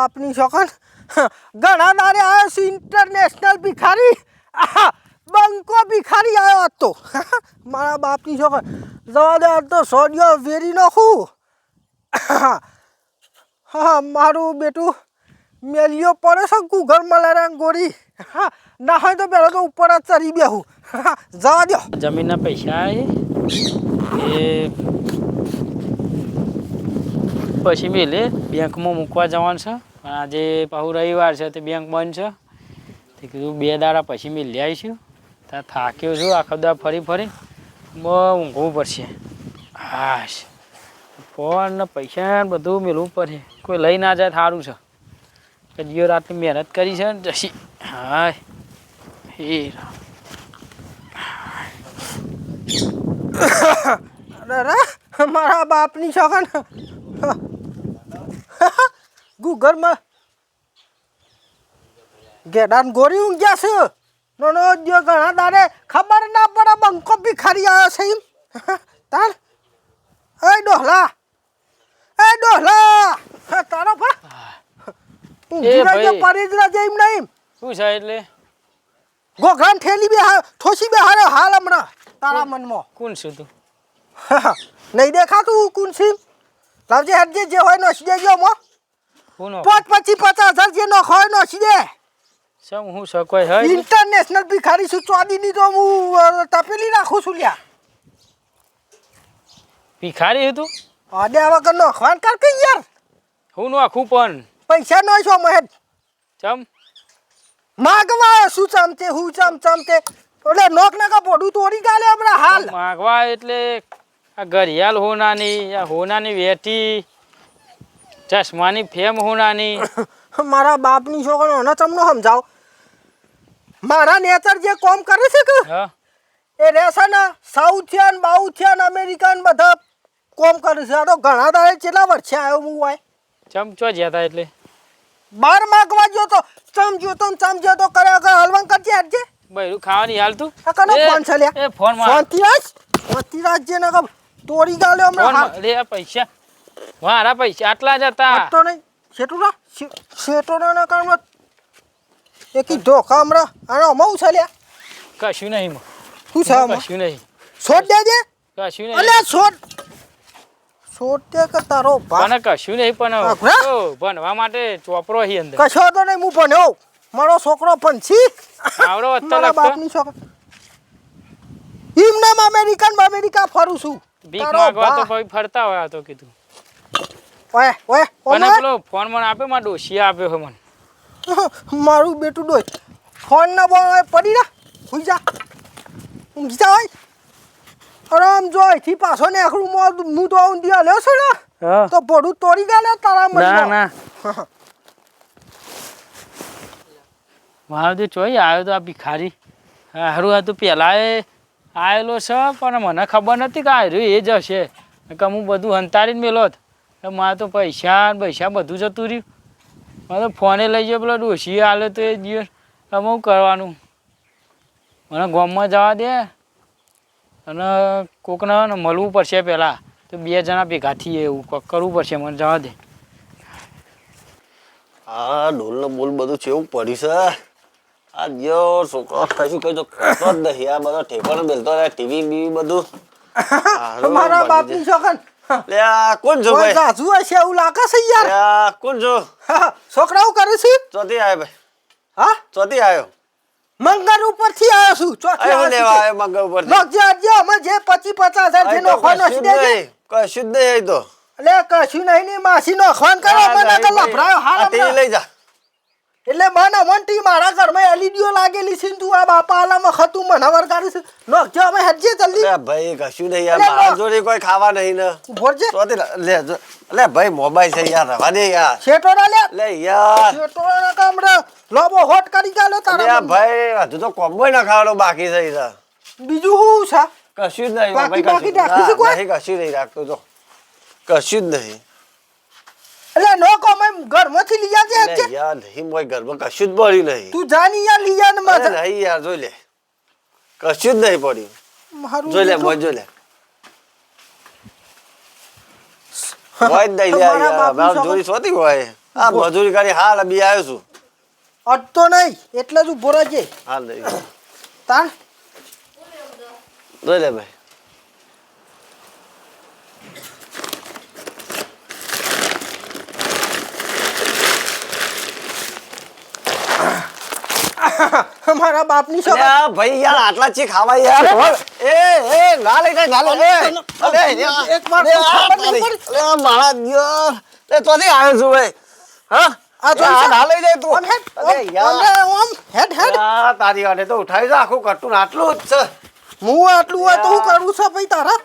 બાપની છોકન ઘણા દાડે આવ્યો છું ઇન્ટરનેશનલ ભિખારી બંકો ભિખારી આવ્યો હતો મારા બાપની છોકન જવા દે તો સોડિયો વેરી નાખું હા મારું બેટું મેલિયો પડે છે ગૂગલ મલારા ગોરી હા ના હોય તો પેલો તો ઉપર જ ચડી બેહું જવા દો જમીનના પૈસા એ પછી મેલે બેંકમાં મૂકવા જવાનું છે આજે પાછું રવિવાર છે તે બેંક બંધ છે તે કીધું 2 દાડા પછી મેં લઈ આવીશું ત્યાં થાક્યો છું આખા દા ફરી ફરી બહુ ઊંઘવું પડશે હાશ ફોન ને પૈસા ને બધું મેળવું પડે કોઈ લઈ ના જાય સારું છે કે જીઓ રાતની મહેનત કરી છે ને જશી હાય હે અરે મારા બાપની છોકન ગૂગલમાં ગેડાન ગોરી ઊંઘ્યા છે નો જો ઘણા દાડે ખબર ના પડે બંકો ભિખારી આવ્યો છે એમ તાર એ ડોહલા તારો ભા ઊંઘી રહ્યો પડી જ રહે એમ નહીં શું છે એટલે ગોઘરાન ઠેલી બે ઠોસી બે હાલ હમણાં તારા મનમાં કોણ છું તું નહીં દેખાતું કોણ છે લાવજે હેડજે જે હોય નોસી દેજો મો કોણ 50,000 જે નોખ હોય નોસી દે સમ હું સકોય હે ઇન્ટરનેશનલ ભિખારી છું ચોદીની તો હું તપેલી રાખું છું લ્યા ભિખારી હતું આડે વગર નોખવાન કર કે યાર હું નોખું પણ પૈસા નો છો મહેદ ચમ માગવા શું ચમતે હું ચમતે એટલે નોક ના કા પોડું તોડી ગાલે હમણાં હાલ માગવા એટલે આ ઘડિયાળ હોનાની આ હોનાની વેટી ચશ્માની ફેમ હોનાની મારા બાપની છોકરો ને તમને સમજાવ મારા નેતર જે કોમ કરે છે કે હા એ રહેશે ને સાઉથિયન બાઉથિયન અમેરિકન બધા કોમ કરે છે આ તો ઘણા દાડે કેટલા વર્ષે આવ્યો હું હોય ચમચો જતા એટલે બાર માગવા જો તો ચમજો તો કરે હલવાન કરજે હટજે બૈરું ખાવાની હાલ તું આ કનો ફોન છે લ્યા એ ફોન માં શાંતિરાજ જે ને તોડી ગાલ્યો હમણાં લે આ પૈસા મારા પૈસા આટલા જ હતા તો નહીં શેટુરા ના કામ એકી ધોખા હમણાં આનો અમાઉ છે લ્યા કશું નહીં શું છે આમાં કશું નહીં છોડ દેજે કશું નહીં અલે છોડ દે કે તારો પણ કશું નહીં પણ ભણવા માટે ચોપરો હી અંદર કશો તો નહીં હું ભણ્યો મારો છોકરો પંછી આવડો અત્યારે મારા બાપની છોકરો એમ નામ અમેરિકા ફરું છું ભીખ માંગવા તો ભાઈ ફરતા હોય આ તો કીધું ઓય મને પેલો ફોન મને આપ્યો મારા ડોશિયા આપ્યો છે મને મારું બેટું ડોય ફોન ના બોલ પડી ના હુઈ જા ઊંઘી જા હોય આરામ જો અહીંથી પાછો ને આખરું હું તો ઊંધી લ્યો છે ને તો ભડું તોડી ગાલે તારા મનમાં ના મહાદેવ ચોઈ આવ્યો તો આ ભિખારી હારું આ તો પેલા આવેલો છે પણ મને ખબર નથી કે હારું એ જ હશે કે હું બધું હંતાડીને મેલો મારે તો પૈસા બધું જતું રહ્યું મારે તો ફોને લઈ ગયો પેલો ડોશી હાલે તો એ દિવસ અમે શું કરવાનું મને ગામમાં જવા દે અને કોકને મળવું પડશે પહેલાં તો 2 જણા ભેગા થઈએ એવું કરવું પડશે મને જવા દે હા ઢોલનો બોલ બધું ચેવું પડ્યું છે આ જો છોકરો કશું કઈ તો કરતો જ નહીં આ બધો ઠેકાણો બેલતો રહે ટીવી બીવી બધું મારા બાપની છોકન લે આ કોણ છો ભાઈ જાજુ હશે એવું લાગે છે યાર આ કોણ છો છોકરાઓ કરે છે ચોથી આવ્યો ભાઈ હા ચોથી આવ્યો મંગળ ઉપરથી આવ્યો છું ચોથી આવ્યો લેવા આવ્યો મંગળ ઉપર જે અમે જે 50,000 જે નોખવાનો છે દેજે કશું જ નહીં તો એટલે કશું નહીં ની માસી નોખવાન કરો મને કે લફરાયો હાલ તે લઈ જા એટલે મને મનટી મારા ઘરમાં એલઈડીઓ લાગેલી છે તું આ બાપા આલામાં ખતું મને વરગાડી છે નોખજો અમે હેડજે જલ્દી લે ભાઈ કશું નહીં યાર મારા જોડે કોઈ ખાવા નહીં ને ભોરજે ચોથી લે ભાઈ મોબાઈલ છે યાર રવા દે યાર શેટોડા લે યાર શેટોડા કામડે લોબો હોટ કરી ગાલો તારા ભાઈ હજુ તો કોમ્બોય ના ખાવાનો બાકી છે યાર બીજું શું છે કશું જ નહીં બાકી ભાઈ રાખી છે કોઈ કશું નહીં રાખતો તો કશું જ નહીં એટલે નો કોમે ઘરમાંથી લઈ આવજે લે યાર નહીં મોય ઘરમાં કશું જ પડ્યું નહીં તું જાની યાર લઈ આને મજા નહીં યાર જોઈ લે કશું જ નહીં પડ્યું મારું જોઈ લે મોય જોઈ લે હોય જ નહીં લે યાર મારા જોડી સોતી હોય આ મજૂરી કરી હાલ બી આવ્યો છું. અટતો નહીં એટલે જ ઊભો રહેજે. હાલ લઈ તાણ દોઈ લે ભાઈ. મારા બાપની છોકરી અલ્યા ભાઈ યાર આટલા ચી ખાવા યાર. એ ના લઈ જાય ના લઈ જાય. અલે એક વાર અલે, આ ખબર નહીં તારી. અલે મારા દિયો લે તોથી આવ્યો છું ભાઈ. હા આ જો આ ના લઈ જાય તું. ઓમ હેડ અલે યાર ઓમ હેડ હેડ આ તારી વાડે તો ઉઠાવી દે આખું કટ્ટું ને આટલું જ છે. હું આટલું હોય તો હું કરું છું ભાઈ તારા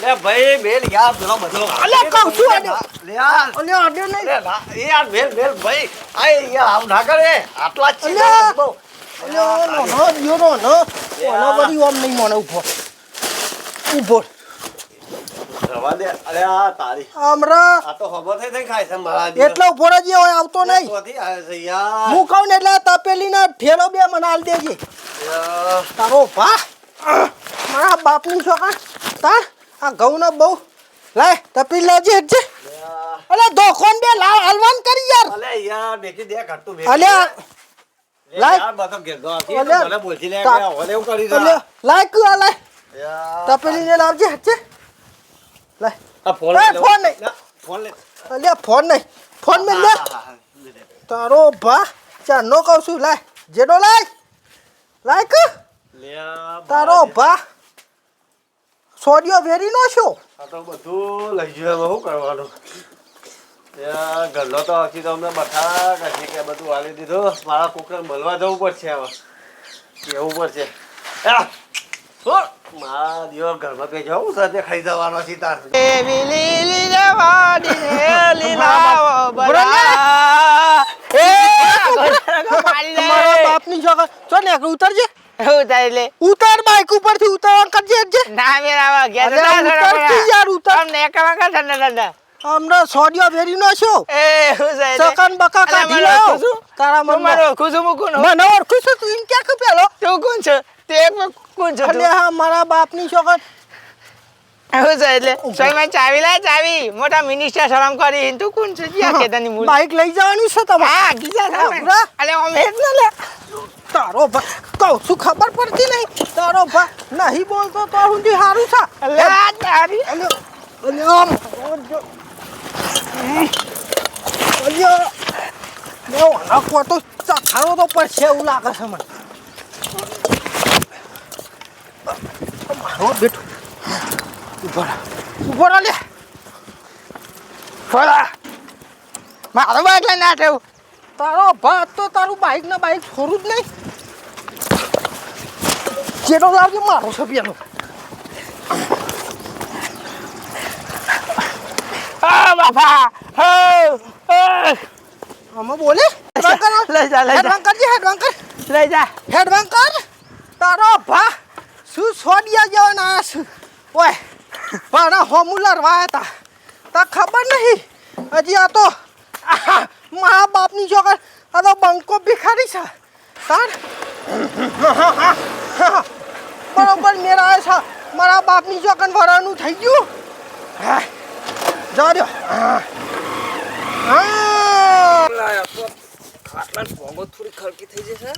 લે ભાઈ બેલ યાર પેલો બધો અલે કહું છું આને. લે યાર અલે આડે નહીં લે ના એ યાર બેલ બેલ ભાઈ આ યાર આમ ના કરે આટલા જ છે અલ્યા. બહુ. અલે નો દિયો નો ઓનો બધી ઓમ નહીં મને ઊભો ઊભો રવા દે. અરે આ તારી આમરા આ તો ખબર થઈ થઈ ખાય છે મારા દિયો. એટલો ઊભો રહેજે હોય આવતો નહીં તોથી આવે છે યાર. હું કહું ને એટલે તપેલીના ઠેલો બે મને આલ દેજે યાર. તારો ભા મારા બાપની છોકરા તાર આ ઘઉંનો બહુ લાય તપેલી લેજે હેઠજે યાર. અલે દોખોન બે લાવ હલવાન કરી યાર અલે યાર બેટી દે ઘટ્ટું બે. અલે લાય. યાર બધો ઘેરનો આખી અલે. મને બોલતી લે તા- કે હવે એવું કરી અલે દે. લાય કુ આ લાય યાર. તપેલીને લાવજે હેઠજે લાય આ ફોન એ, લે. ફોન નહીં. ના, ફોન લે. અલે ફોન નહીં ફોન મેં લે હા, હા, હા. તારો ભા ચાર નો કહું છું લાય જેડો લાય લાય કુ લે આ તારો ભા સોડિયો વેરી નો છો આ તો બધું લઈ ગયો હવે શું કરવાનું. યાર ઘરનો તો હજી તો અમને બઠા કાઢી કે બધું વાલી દીધું. મારા કુકર મળવા જવું પડશે હવે કેવું પડશે. આ, છોડ. મારા દિયો ઘરમાં કઈ જવું સાથે ખાઈ જવાનો છે તાર. મારા બાપની છોકરા ચો ને ઉતરજે ઉતારી ઉતાર બાઈક ઉપરથી ઉતારવા કરજે હેઠજે ના મેરા ઘેર અરે ઉતરતી યાર ઉતર તમને એકમાં કા ઠંડા ઠંડા હમણાં સોડિયો વેરી નો છો એ હું જાય સકન બકા કાઢી મને લો ઓળખું છું? તારા તું મનમાં મારો ખુશું મૂકું નો મને ઓળખું છું તું ઇન ક્યાં કે પેલો તું કોણ છે તે કોણ છે અલે હા મારા બાપની છોકરા હું છે એટલે સોયમાં ચાવી લાય ચાવી મોટા મિનિસ્ટર સલામ કરી તું કોણ છે ક્યાં કેતાની મૂળ બાઈક લઈ જવાની છે તમારે હા ગીજા હા, સામે ઉભરા. અલે અમે જ ન લે તારો ભા કહું છું ખબર પડતી નહીં તારો ભા નહીં બોલતો તો સુધી સારું છે અલે આ તારી અલે અલે આમ જો અલ્યા નો આખો તો ચાખાડો તો પડશે એવું લાગે છે મને મારો બેટો ઉભો રહો લે ફોડા મારો બાઈક લઈને ના થયું તારો ભાત તો તારું બાઈક ના બાઈક છોડું જ નહીં જેટલો લાવજો મારો છે પેલો આ બાપા હો આમાં બોલે લઈ જા લઈ જા હેડવાન કરજે હેડવાન કર લઈ જા હેડવાન કર તારો ભા શું છોડિયા જેવા ના શું ઓય પાણા હોમુલર વાયા તા તા ખબર નહીં હજી આ તો મા બાપની છોકર આ તો બંકો ભિખારી છે તાર બરોબર મેરા છે મારા બાપની છોકર વરાનું થઈ ગયું હા જા દ્યો ખાટલા ભોગો થોડી ખડકી થઈ જશે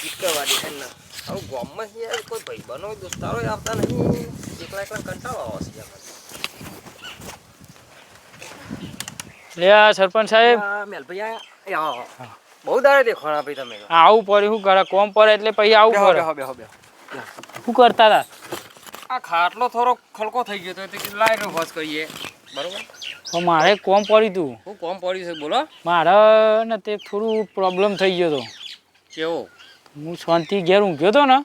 ચીકવાડી છે ને હવે ગામમાં યાર કોઈ ભાઈબંધો દોસ્તારો આવતા નહીં એકલા એકલા કંટાળો આવે છે લે આ સરપંચ સાહેબ મેલભાઈ આ બહુ દાડે દેખોણા ભાઈ તમે આવું પડે શું કરે કોમ પડે એટલે પછી આવું પડે બેહો શું કરતા હતા આ ખાટલો થોડો ખલકો થઈ ગયો તો તે લાઈનો હોશ કરીએ બરોબર પણ મારે કોમ પડ્યું તું હું કોમ પડ્યું છે બોલો મારે ને તે થોડું પ્રોબ્લેમ થઈ ગયો હતો કેવો હું શાંતિ ઘેર ઊંઘ્યો હતો ને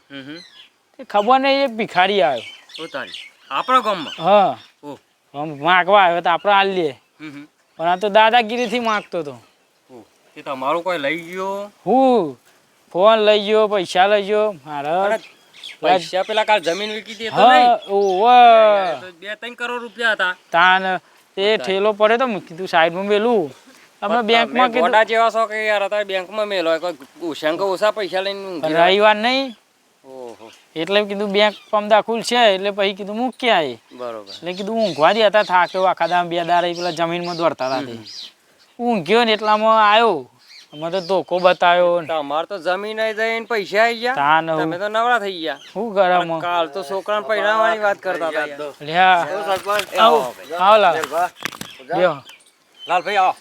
તે ખબર નહીં એક ભિખારી આવ્યો ઉતારી આપણા ગામમાં હા ઓહ આમ માગવા આવ્યો તો આપણે હાલ લઈએ હમ પણ આ તો દાદાગીરીથી માગતો હતો ઓહ એ તમારું કોઈ લઈ ગયો હું ફોન લઈ ગયો પૈસા લઈ ગયો મારે પૈસા પેલા કાલ જમીન વેચી દે તો નહીં હા ઓવે તો 2-3 કરોડ રૂપિયા હતા તાન તે ઠેલો પડે તો મેં કીધું સાઈડમાં મેલું અમે બેંકમાં કીધું ગોડા જેવા છો કે યાર અત્યારે બેંકમાં મેલો કોઈ ઓછાંક ઓછા પૈસા લઈને ઊંઘી રહ્યા. રવિવાર નહીં ઓહો એટલે કીધું બેંક પમદા ખુલશે એટલે પછી કીધું મૂકી આવી બરોબર એટલે કીધું ઊંઘવા દે હતા થાક્યો આખા દામ બે દાડા પેલા જમીનમાં દોડતા હતા તે ઊંઘ્યો ને એટલામાં આવ્યો મને તો ધોકો બતાવ્યો ને તમાર તો જમીન આઈ જઈને પૈસા આઈ ગયા તાન હું. તમે તો નવરા થઈ ગયા શું કરામ કાલ તો છોકરાને પૈણાવાની વાત કરતા હતા યાર. લ્યા સરપંચ આવો લાલ લ્યો લાલભાઈ આવો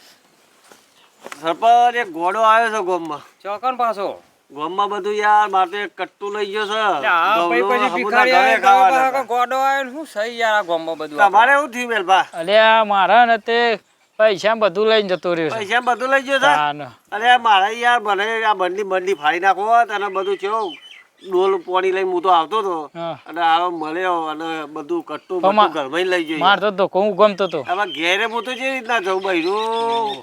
સરપંચ એક ઘોડો આવ્યો છે ગોમમાં. ચોકન પાછો ગોમમાં બધું યાર માટે કટ્ટું લઈ ગયો છે. આ પછી ગોમનો પછી હમુના ભિખારી ઘરે આવે ખાવાના હતા. ગોડો આવ્યો ને શું સહી યાર આ ગામમાં બધું તમારે એવું થયું મેલભા? અલ્યા મારા ને તે પૈસા બધું લઈને જતો રહ્યો છે પૈસા બધું લઈ ગયો છે. તાન અરે મારે યાર મને આ બંડી ફાડી નાખો અને બધું કેવું ડોલ પોણી લઈને હું તો આવતો હતો હા. અને આ મળ્યો અને બધું કટ્ટું પણ બધું ઘરમાં લઈ ગયો. મારે તો ધોકો હું ગમતો હતો હવે ઘેરે હું તો જે રીતના જઉં બૈરું.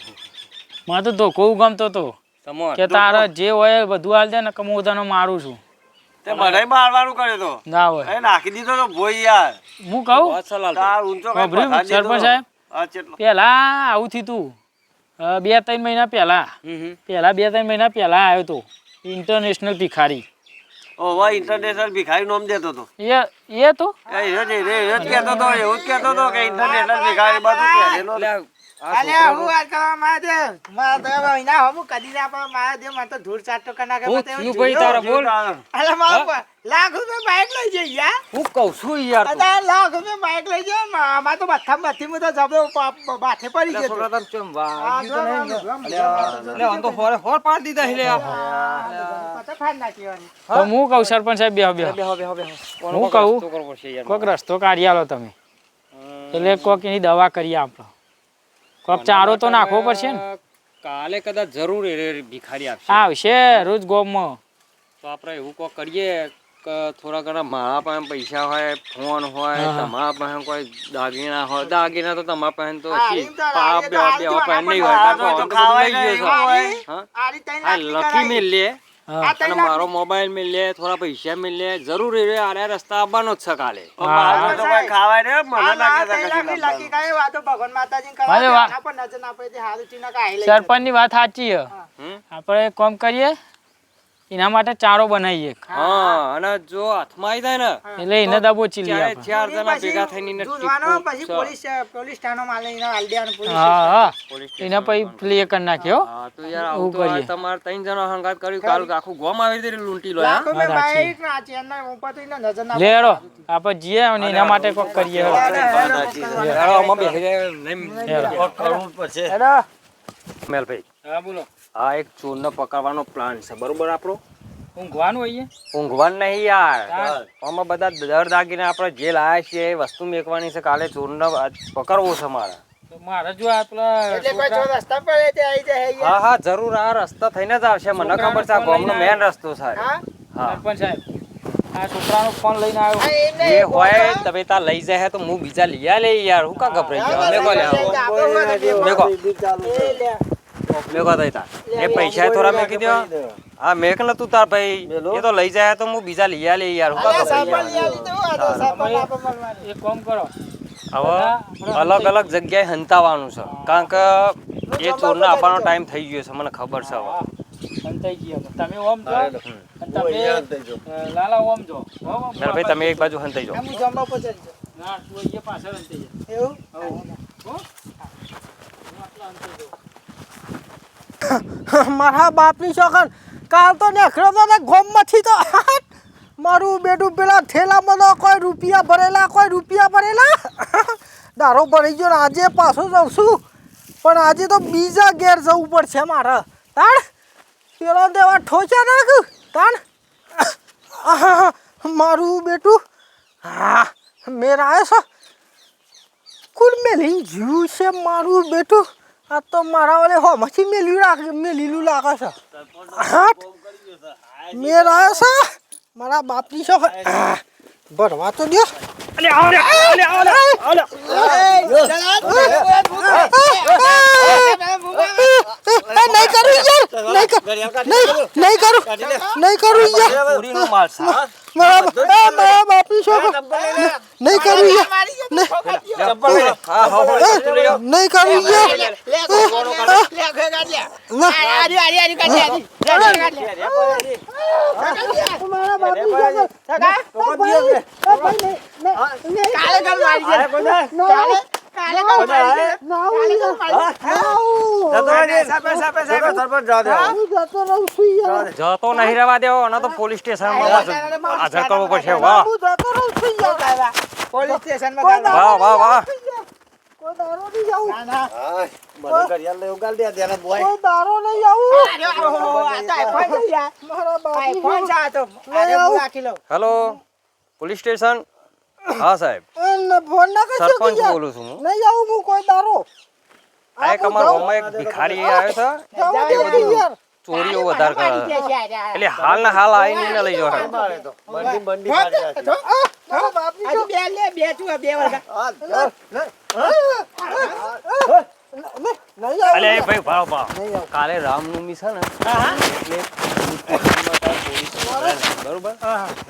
મારે તો ધોકો હું ગમતો હતો તમોન કે તારે જે હોય એ બધું હાલ દે ને કે હું તને મારું છું તે મને મારવાનું કર્યો તો ના હોય એ નાખી દીધો તો ભોઈ યાર. હું કહું અચ્છા લાલભાઈ તાર ઊંચો કાંઈ વાપર્યું પથારી દીધો સરપંચ તો. સાહેબ? હા, ચેટલો? પેલા આવું થયું તું 2-3 મહિના પહેલા પેલા 2-3 મહિના પહેલા આવ્યો તો ઇન્ટરનેશનલ ભિખારી ઓવા ઇન્ટરનેશનલ ભિખારી નામ દેતો હતો. એ તો એ જ કહેતો હતો, એવું જ કહેતો હતો કે ઇન્ટરનેશનલ ભિખારી બધું કહેલો. અલ્યા હું વાત કરવા મારા દે મારા તો મહિના હમું કદી ના પણ મારા દે મને તો ધૂળ ચાટો કરી નાખે હું મને તો એવું થયું ભાઈ તારા બોલ અલ્યા મારા લાખ રૂપિયા બાઈક લઈ જઈ યાર હું કહું છું યાર તું. અરે લાખ રૂપિયા બાઈક લઈ જાય મારા તો બથ્થામાં બથી હું તો જબરો બાથે પડી લે ગયો છોકરા તને ચમ આ વાગ્યું તો જો નહીં ને? લે આમ તો હોર પાડી દીધા છે લે આ. પતા ફાડ નાખી તો હું કહું સરપંચ સાહેબ બેહો બેહો હું કહું શું કરવું પડશે યાર કોઈક રસ્તો કાઢી આલો તમે એટલે કોઈક એની દવા કરીએ આપણે કોઈક ચારો તો નાખવો પડશે ને કાલે કદાચ જરૂર એ ભિખારી આપશે આવશે રોજ ગોમમાં તો આપણે એવું કોક કરીએ કે થોડા ઘણા મારા પાસે પૈસા હોય ફોન હોય હા. તમારા પાસે કોઈ દાગીના હોય દાગીના તો તમારા પાસે તો હા, છે. એમ તો પાપ લાગે તો બેવા હાલ બેવા તો પાસે નહીં હોય આ કારણ કે તો આમ તો બધું લઈ ખાવાય ગયો છે. નહીં. હા? આ રીતે આ લકી મેલ લે હા. અને મારો મોબાઈલ મેલ લે થોડા પૈસા મેલ લે જરૂર એ આરે રસ્તા આવવાનો જ છે કાલે પણ મારે તો કોઈ ખાવાય નહીં, મને ના કહેતા કશું લકી લાવવાનું. કાંઈ વાતો ભગવાન માતાજી અરે વાહ. કરવા પણ નજર ના પડે તે હારું ચીના કાંઈ લઈ સરપંચની વાત સાચી છે હમ? આપણે એક કામ કરીએ એના માટે ચારો બનાવીએ હા અને જો હાથમાં આવી જાય ને એટલે એને દબોચી લઈએ ચારે આપણે. ચાર જણા ભેગા થઈને એને જુદવાનો પછી ટીપું પોલીસ સ્ટેશનમાં માલે એને હાલ દેવાનું પોલીસ હા હા પોલીસ એના પછી પ્લે કરી નાખ્યો હા તો યાર એવું આવું તો આ કરીએ. તમારે ત્રણ જણા હંગાત કર્યું કાલ આખું ગોમ આવી રીતે લૂંટી લો લાખો હા, મેં સાચી. બાઈક ના ચેનના ઉપર તો એને નજર ના લે હેડો આપણે જઈએ અને એના માટે કોક કરીએ હેડો. કરવું જ પડશે. મેલભાઈ હા બોલો આ એક ચોરને પકડવાનો પ્લાન છે બરોબર આપણો ઊંઘવાનું હોઈએ ઊંઘવાનું નહીં યાર હા. આમાં બધા દર દાગીને આપણે જે લાયા છીએ એ વસ્તુ મેકવાની છે કાલે ચોરને પકડવો છે મારે તો મારે જો આપણા એટલે કોઈ જો રસ્તા પર તે આવી જાય યાર. હા હા જરૂર આ રસ્તા થઈને જ આવશે મને ખબર છે આ ગામનો મેન રસ્તો છે હા હા સરપંચ સાહેબ આ છોકરાનો ફોન લઈને આવ્યો હા, એમને એ એક હોય વખત- તમે ત્યાં લઈ જાય તો હું બીજા લઈ લે યાર હું કા ગભરાઈ ગયો મેકો લે આવો. મેકો એ લે. મેકો થઈ તા એ પૈસા થોડા મેકી દો હા મેક નતું તાર ભાઈ એ તો લઈ જાય તો હું બીજા લઈ લે યાર હું કા અલ્યા ગભરાઈ સરપંચ ગયો લઈ લીધું, આ તો સરપંચ આપણે મળવાનું. એક કામ કરો હવે અલગ અલગ જગ્યાએ હંતાવાનું છે કારણ કે એ ચોરને આપવાનો ટાઈમ થઈ ગયો છે મને ખબર છે હવે સંતાઈ ગયા તમે ઓમ જો અને હું તમે અહીંયા થઈ જાઉં. લાલા ઓમ જો હો, ઓમ મેલ ભાઈ તમે એક બાજુ હંતાઈ જાઓ આમ હું જમવા પહોંચી જજો. ના તું અહીંયા પાછળ અંતે જા એવું હો હું આટલા અંતે જાઉં. મારા બાપની છોકર કાલ તો નીકળ્યો તો ને ગોમમાંથી તો મારું બેટું પેલા થેલામાં તો કોઈ રૂપિયા ભરેલા દારો ભરી ગયો ને આજે પાછો જાઉં છું પણ આજે તો બીજા ઘેર જવું પડશે મારે તાણ પેલો દેવા ઠોચા નાખ તાણ મારું બેટું હા મેરા આવ્યો છે કુલ મેલી જીવ છે મારું બેટું આ તો મારા વાલે હોમાંથી મેલીલું લાગે છે હાટ મેરા આવ્યો છે મારા બાપની છો ભરવા તો દો નહીં કરું યાર પૂરીનો માલ છે હા? મારા બાપની છો નહીં કરું યાર હા હા નહીં કરું યાર લે ગોળો કાઢ લે કાઢ લે આરી કાઢ લે મારા બાપની છો કાલે કાલ મારી દે કાલે કાલ મારી દે ના જતો રહેજે. સરપંચ, સરપંચ, જતો સરપંચ. સરપંચ જવા દે. હા? હું જતો રહું છું યાર. જતો નહીં રહેવા દેવો અને તો પોલીસ સ્ટેશનમાં હાજર કરવો પડશે વાહ હું જતો રહું છું યાર. પોલીસ સ્ટેશનમાં કોઈ ગાળવા. વાહ વાહ વાહ કોઈ દારો નહીં આવું. ના, ના. હાય, મને ઘડિયાળ લઈ ઉગાડ દે ત્યારે બોય. કોઈ દારો નહીં આવું. અરે, ઓહો, આ તો iPhone છે યાર. મારા બાપની iPhone છે આ તો. લઈ અરે, હું આવું. રાખી લઉં. હેલો પોલીસ સ્ટેશન હા સાહેબ એને ફોન ના કરશો કે સરપંચ યાર? બોલું છું હું નહીં આવું હું કોઈ દારો. આ એક અમારા ગામમાં એક ભિખારી આવ્યો છે જવા એ દે બધું યાર. ચોરીઓ વધારે કરે મારી છે. દે છે યાર. એટલે હાલ ના હાલ આવીને એને લઈ જાઓ સાહેબ. મારે તો બંડી બંડી હા, ફાડી નાખી. તો. મારા બાપની હજુ બે લે, બે છું, બે વળગા. હા, ચાલ. નહીં આવું. અલે ભાઈ ભાવ ભાવ નહીં આવું. કાલે રામનવમી છે ને હા, હા. એટલે બરોબર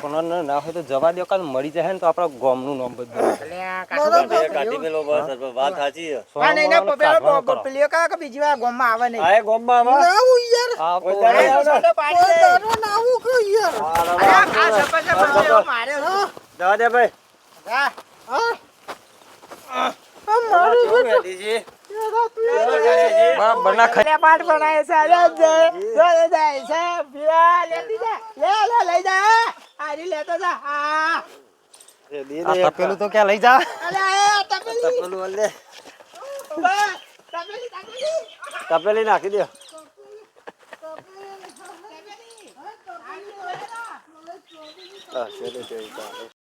પણ ના હોય તો જવા દો કાલ મળી જાય ને તો આપણા ગામનું નામ બધું અલે આ કાઠું બરાબર. કાઢી કાઢી મેલો બસ, સરપંચ. વાત સાચી છે. હા, નહીં, ના, કાઢવાનું કરો. પેલીઓ કહે કે બીજી વાર ગામમાં આવે નહીં. આ એ ગામમાં નહીં આવા. આવું યાર. આ કોઈ તો દાડે આ આવડે? સોટો પાડી કોઈ દે. દારો ના આવું કે યાર. અરે, આ સરપંચે માર્યો, માર્યો. જવા દે ભાઈ. હા. હા? આ મારું કેવું બેટું. બેટીજી? બના ખાઈ અલે, પાટ બનાવે છે. અરે, જો જાય છે. પીવા, લેતી જા. લે, લઈ જા. આરી લેતો જા. હા. એ દે આ દે એક. તપેલું તો ક્યાં લઈ જા અલે, આ તપેલી. તપેલું વાળ દે. બસ, તપેલી, તપેલી. તપેલી નાખી દે. તપેલી. હા, શેલે જોઈ ચાલે.